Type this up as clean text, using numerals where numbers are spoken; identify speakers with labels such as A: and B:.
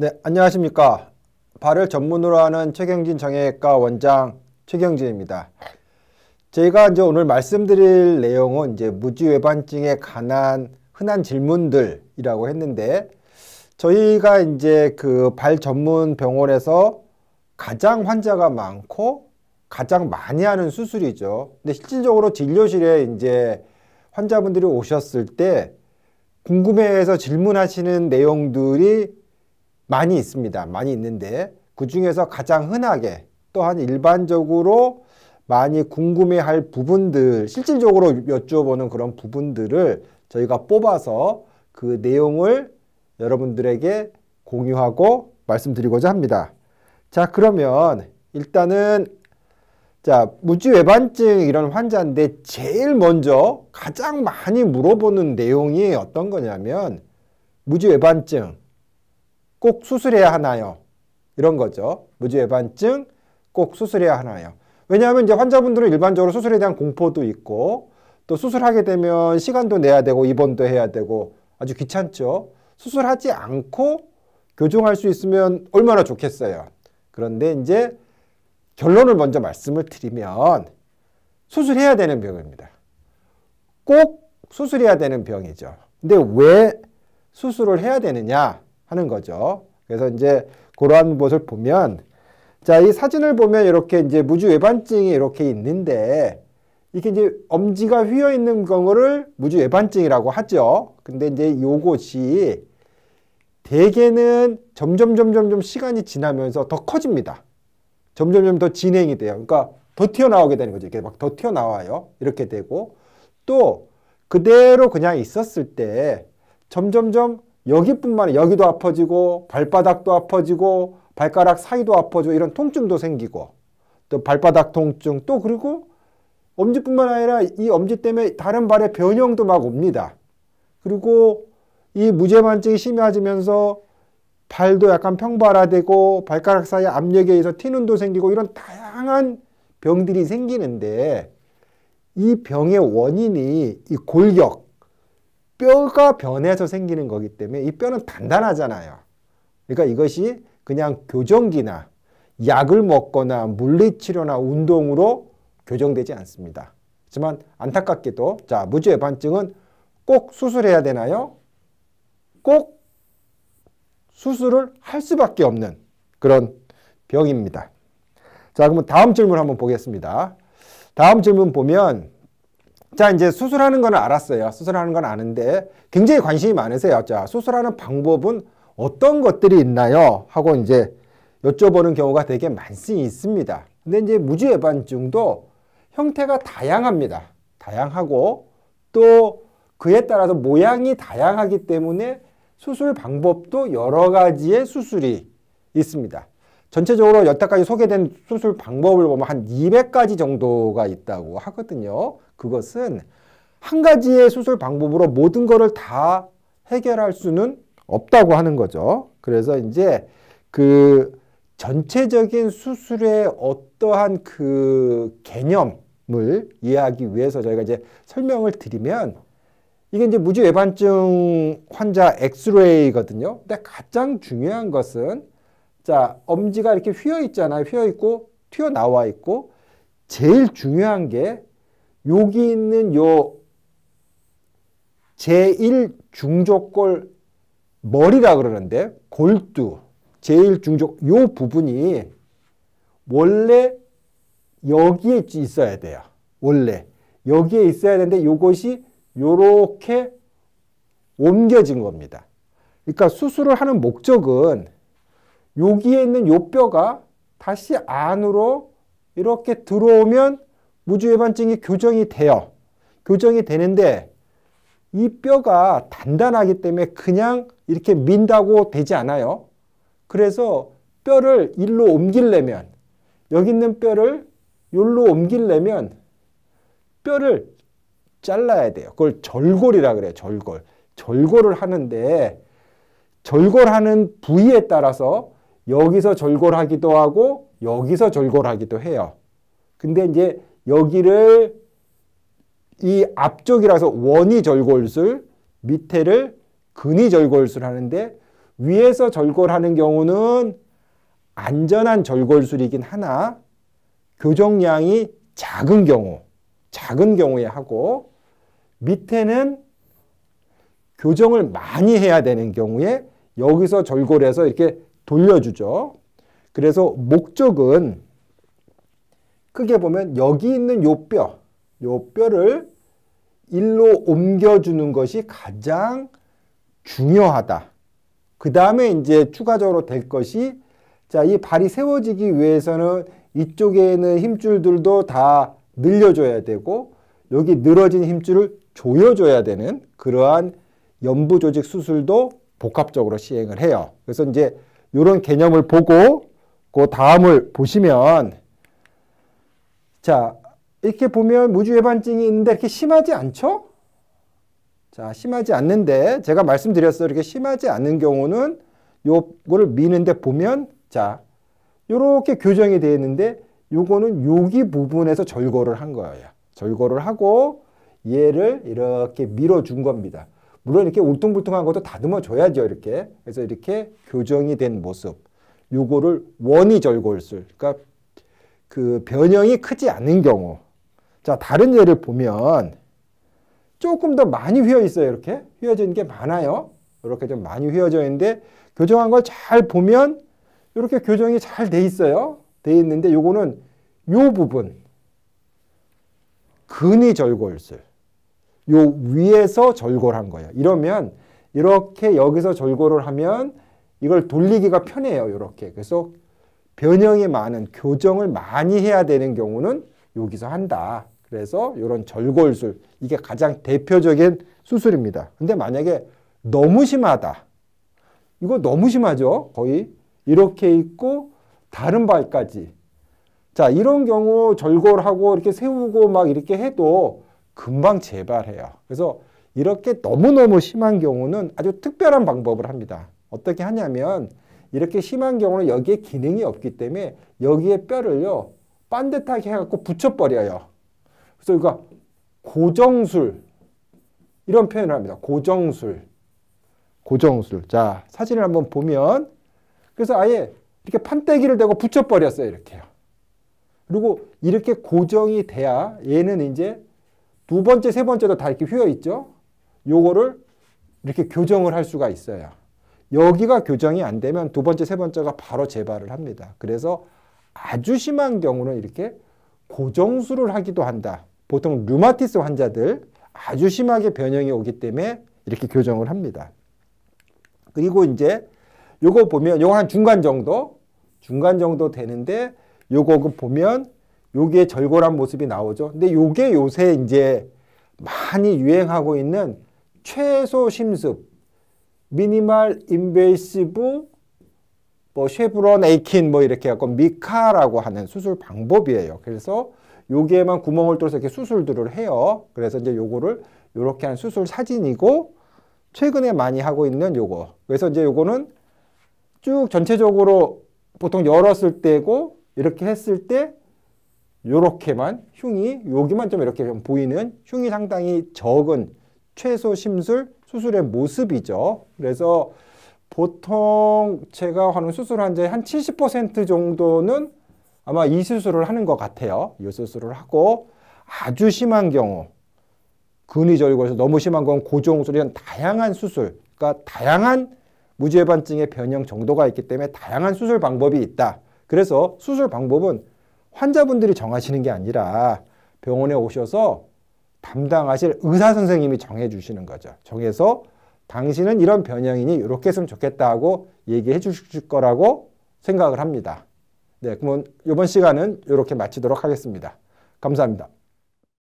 A: 네, 안녕하십니까. 발을 전문으로 하는 최경진 정형외과 원장 최경진입니다. 제가 이제 오늘 말씀드릴 내용은 이제 무지외반증에 관한 흔한 질문들이라고 했는데, 저희가 이제 그 발 전문 병원에서 가장 환자가 많고 가장 많이 하는 수술이죠. 근데 실질적으로 진료실에 이제 환자분들이 오셨을 때 궁금해해서 질문하시는 내용들이 많이 있습니다. 많이 있는데 그 중에서 가장 흔하게 또한 일반적으로 많이 궁금해할 부분들, 실질적으로 여쭤보는 그런 부분들을 저희가 뽑아서 그 내용을 여러분들에게 공유하고 말씀드리고자 합니다. 자, 그러면 일단은 무지외반증 이런 환자인데 제일 먼저 가장 많이 물어보는 내용이 어떤 거냐면 무지외반증 꼭 수술해야 하나요? 이런 거죠. 무지외반증 꼭 수술해야 하나요? 왜냐하면 이제 환자분들은 일반적으로 수술에 대한 공포도 있고 또 수술하게 되면 시간도 내야 되고 입원도 해야 되고 아주 귀찮죠. 수술하지 않고 교정할 수 있으면 얼마나 좋겠어요. 그런데 이제 결론을 먼저 말씀을 드리면 수술해야 되는 병입니다. 꼭 수술해야 되는 병이죠. 근데 왜 수술을 해야 되느냐 하는 거죠. 그래서 이제 그러한 것을 보면, 자, 이 사진을 보면 이렇게 이제 무지외반증이 이렇게 있는데, 이게 이제 엄지가 휘어 있는 거를 무지외반증이라고 하죠. 근데 이제 요것이 대개는 점점 시간이 지나면서 더 커집니다. 점점 더 진행이 돼요. 그러니까 더 튀어나오게 되는 거죠. 이렇게 막 더 튀어나와요. 이렇게 되고, 또 그대로 그냥 있었을 때 점점 여기뿐만 아니라 여기도 아파지고 발바닥도 아파지고 발가락 사이도 아파지고 이런 통증도 생기고 또 발바닥 통증 또 그리고 엄지뿐만 아니라 이 엄지 때문에 다른 발의 변형도 막 옵니다. 그리고 이 무지외반증이 심해지면서 발도 약간 평발화되고 발가락 사이 압력에 의해서 튀는도 생기고 이런 다양한 병들이 생기는데 이 병의 원인이 이 골격, 뼈가 변해서 생기는 거기 때문에 이 뼈는 단단하잖아요. 그러니까 이것이 그냥 교정기나 약을 먹거나 물리치료나 운동으로 교정되지 않습니다. 하지만 안타깝게도 자, 무지외반증은 꼭 수술해야 되나요? 꼭 수술을 할 수밖에 없는 그런 병입니다. 자, 그러면 다음 질문 한번 보겠습니다. 다음 질문 보면, 자, 이제 수술하는 건 알았어요. 수술하는 건 아는데 굉장히 관심이 많으세요. 자, 수술하는 방법은 어떤 것들이 있나요? 하고 이제 여쭤보는 경우가 되게 많이 있습니다. 근데 이제 무지외반증도 형태가 다양합니다. 다양하고 또 그에 따라서 모양이 다양하기 때문에 수술 방법도 여러 가지의 수술이 있습니다. 전체적으로 여태까지 소개된 수술 방법을 보면 한 200가지 정도가 있다고 하거든요. 그것은 한 가지의 수술 방법으로 모든 것을 다 해결할 수는 없다고 하는 거죠. 그래서 이제 그 전체적인 수술의 어떠한 그 개념을 이해하기 위해서 저희가 이제 설명을 드리면, 이게 이제 무지외반증 환자 엑스레이거든요. 근데 가장 중요한 것은, 자, 엄지가 이렇게 휘어 있잖아요. 휘어 있고 튀어나와 있고, 제일 중요한 게 여기 있는 요 제1중족골 머리라 그러는데, 골두 제1중족 요 부분이 원래 여기에 있어야 돼요. 원래 여기에 있어야 되는데 요것이 요렇게 옮겨진 겁니다. 그러니까 수술을 하는 목적은 여기에 있는 요 뼈가 다시 안으로 이렇게 들어오면 무지외반증이 교정이 돼요. 교정이 되는데 이 뼈가 단단하기 때문에 그냥 이렇게 민다고 되지 않아요. 그래서 뼈를 일로 옮기려면, 여기 있는 뼈를 여기로 옮기려면 뼈를 잘라야 돼요. 그걸 절골이라 그래요. 절골. 절골을 하는데 절골하는 부위에 따라서 여기서 절골하기도 하고 여기서 절골하기도 해요. 근데 이제 여기를 이 앞쪽이라서 원위절골술, 밑에를 근위절골술 하는데 위에서 절골하는 경우는 안전한 절골술이긴 하나 교정량이 작은 경우에 하고, 밑에는 교정을 많이 해야 되는 경우에 여기서 절골해서 이렇게 돌려주죠. 그래서 목적은 크게 보면 여기 있는 요 뼈를 일로 옮겨주는 것이 가장 중요하다. 그 다음에 이제 추가적으로 될 것이, 자, 이 발이 세워지기 위해서는 이쪽에 있는 힘줄들도 다 늘려줘야 되고, 여기 늘어진 힘줄을 조여줘야 되는 그러한 연부 조직 수술도 복합적으로 시행을 해요. 그래서 이제 이런 개념을 보고 그 다음을 보시면, 자, 이렇게 보면 무주외반증이 있는데 이렇게 심하지 않죠? 자, 심하지 않는데 제가 말씀드렸어요. 이렇게 심하지 않은 경우는 요거를 미는데 보면, 자, 요렇게 교정이 되어 있는데 요거는 여기 부분에서 절골을 한 거예요. 절골을 하고 얘를 이렇게 밀어준 겁니다. 물론 이렇게 울퉁불퉁한 것도 다듬어 줘야죠. 이렇게. 그래서 이렇게 교정이 된 모습. 요거를 원위절골술. 그러니까 그 변형이 크지 않은 경우. 자, 다른 예를 보면 조금 더 많이 휘어 있어요. 이렇게 휘어진 게 많아요. 이렇게 좀 많이 휘어져 있는데 교정한 걸 잘 보면 이렇게 교정이 잘 돼 있어요. 돼 있는데 요거는 요 부분 근위절골술. 요 위에서 절골한 거예요. 이러면 이렇게 여기서 절골을 하면 이걸 돌리기가 편해요. 이렇게. 그래서 변형이 많은, 교정을 많이 해야 되는 경우는 여기서 한다. 그래서 이런 절골술, 이게 가장 대표적인 수술입니다. 근데 만약에 너무 심하다. 이거 너무 심하죠? 거의 이렇게 있고 다른 발까지. 자, 이런 경우 절골하고 이렇게 세우고 막 이렇게 해도 금방 재발해요. 그래서 이렇게 너무너무 심한 경우는 아주 특별한 방법을 합니다. 어떻게 하냐면 이렇게 심한 경우는 여기에 기능이 없기 때문에 여기에 뼈를요 반듯하게 해갖고 붙여버려요. 그래서 이거 고정술 이런 표현을 합니다. 고정술. 자, 사진을 한번 보면 그래서 아예 이렇게 판때기를 대고 붙여버렸어요. 이렇게요. 그리고 이렇게 고정이 돼야 얘는 이제 두 번째, 세 번째도 다 이렇게 휘어 있죠. 요거를 이렇게 교정을 할 수가 있어요. 여기가 교정이 안 되면 두 번째, 세 번째가 바로 재발을 합니다. 그래서 아주 심한 경우는 이렇게 고정술을 하기도 한다. 보통 류마티스 환자들 아주 심하게 변형이 오기 때문에 이렇게 교정을 합니다. 그리고 이제 요거 보면 요거 한 중간 정도 되는데 요거 보면 요게 절골한 모습이 나오죠. 근데 요게 요새 이제 많이 유행하고 있는 최소 심습, 미니멀 인베이시브 뭐 쉐브론 에이킨 뭐 이렇게 갖고 미카라고 하는 수술 방법이에요. 그래서 여기에만 구멍을 뚫어서 이렇게 수술들을 해요. 그래서 이제 요거를 요렇게 한 수술 사진이고 최근에 많이 하고 있는 요거. 그래서 이제 요거는 쭉 전체적으로 보통 열었을 때고 이렇게 했을 때 요렇게만 흉이 여기만 좀 이렇게 좀 보이는 흉이 상당히 적은 최소 심술 수술의 모습이죠. 그래서 보통 제가 하는 수술 환자의 한 70% 정도는 아마 이 수술을 하는 것 같아요. 이 수술을 하고 아주 심한 경우 근위절골에서 너무 심한 건 고정술 이런 다양한 수술, 그러니까 다양한 무주외반증의 변형 정도가 있기 때문에 다양한 수술 방법이 있다. 그래서 수술 방법은 환자분들이 정하시는 게 아니라 병원에 오셔서 담당하실 의사 선생님이 정해 주시는 거죠. 정해서 당신은 이런 변형이니 이렇게 했으면 좋겠다 하고 얘기해 주실 거라고 생각을 합니다. 네, 그러면 이번 시간은 이렇게 마치도록 하겠습니다. 감사합니다.